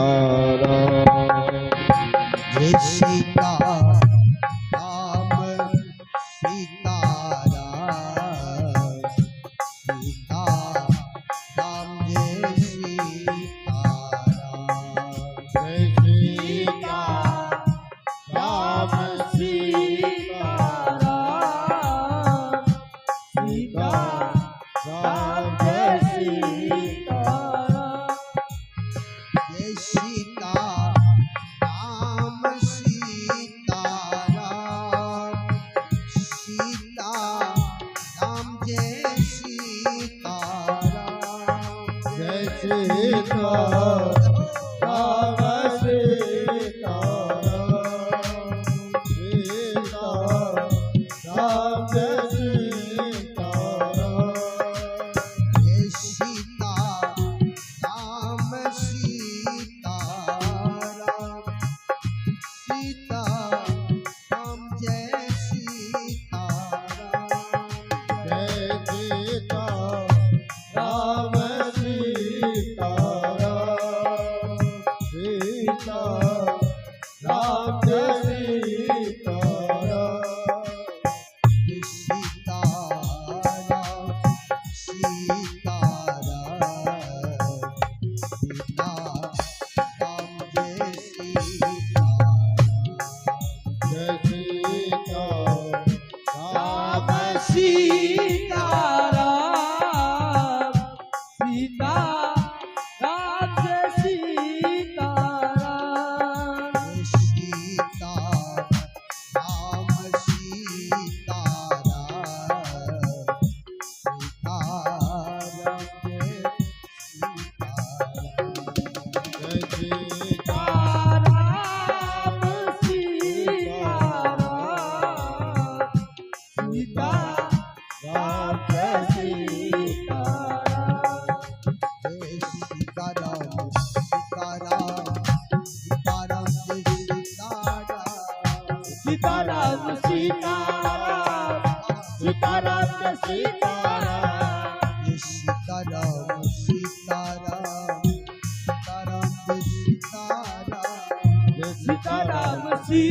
Sitaram. Jai Sitaram Sitaram Sitaram Jai Sitaram. Jai Sitaram Sitaram Sitaram Jai Sitaram. Jai Sitaram Sitaram Sitaram Jai Sitaram. Jai Sitaram Sitaram Sitaram Sitaram Jai Sitaram. Sitaram Sitaram Sitaram Jai Sitaram. Sitaram Sitaram Sitaram Jai Sitaram. Jai Sitaram Sitaram Sitaram Jai Sitaram. Jai Sitaram Sitaram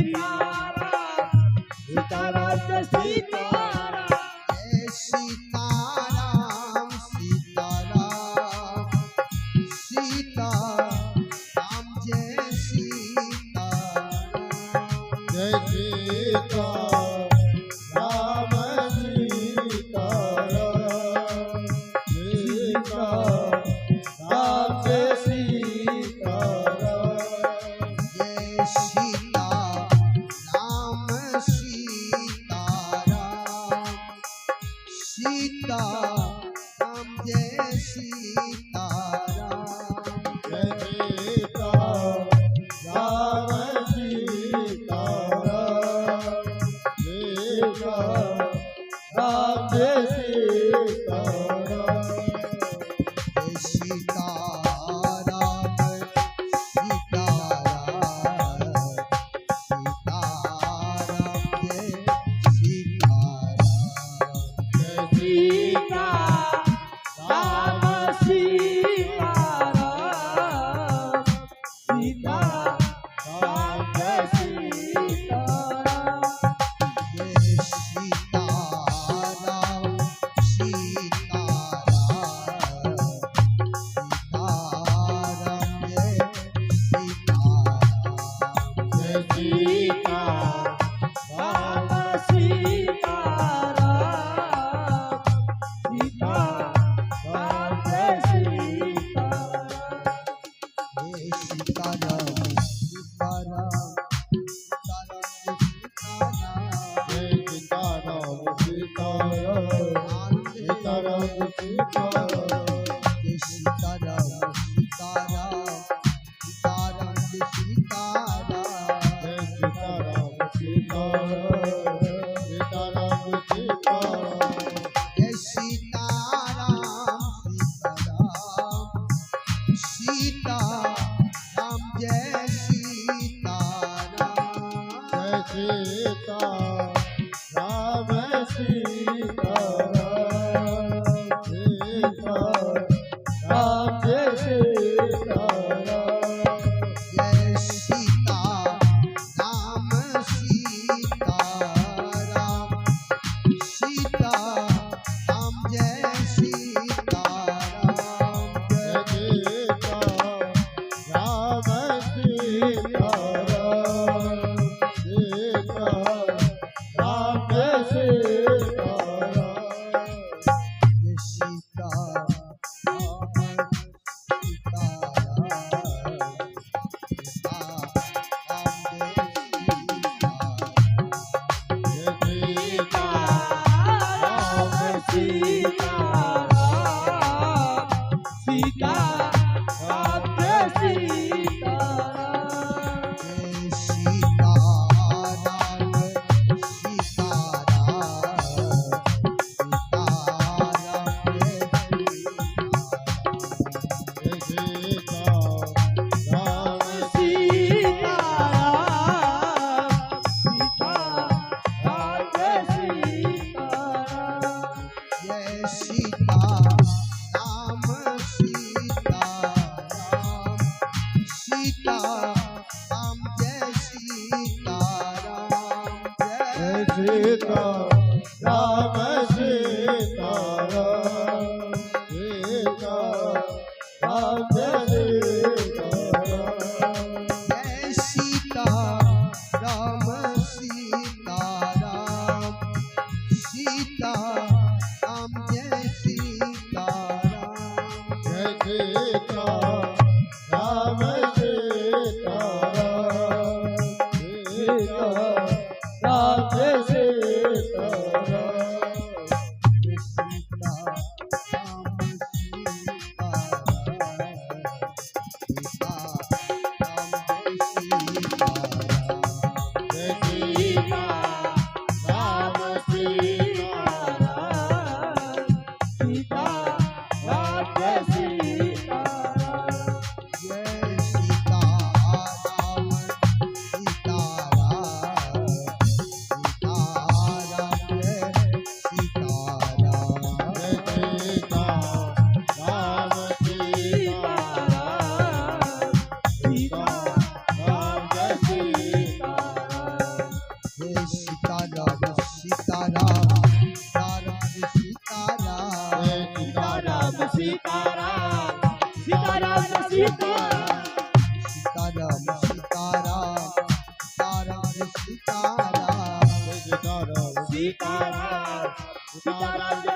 Sitaram Jai Sitaram. Jai Sitaram Sitaram Sitaram Jai Sitaram. Jai Sitaram Sitaram Sitaram Jai Sitaram. Jai Sitaram Sitaram Sitaram Jai Sitaram. Jai Sitaram Sitaram Sitaram Jai Sitaram. Jai Sitaram Sitaram Sitaram Jai Sitaram. Jai Sitaram Sitaram Sitaram Jai Sitaram. Jai Sitaram Sitaram Sitaram Jai Sitaram. Sitaram Sitaram Jai Sitaram Sitaram Sitaram Jai Sitaram. Jai Sitaram Sitaram Sitaram Sitaram. Jai Sitaram Sitaram Sitaram Jai Sitaram. Jai Sitaram Sitaram Sitaram Jai Sitaram. Ram Sita Ram Sita Ram Sita Ram Jai Sita Ram Sita Ram Sita Ram Jai Sita Ram Jai Sita Ram Sita Ram Sita Ram Jai Sita Ram Jai Sita Ram Sita Ram Sita Ram Jai Sita Ram Jai Sita Ram Sita Ram Jai Sita Ram Jai Sita Ram Sita Ram Sita Ram Jai Sita Ram Jai Sita Ram Sita Ram Sita Ram Jai Sita Ram Jai Sita Ram Sita Ram Sita Ram Jai Sita Ram Sita Ram Sita Ram Jai Sita Sita Ram Sita Ram Sita Ram Jai Sita Ram Sita Ram Sita Ram Jai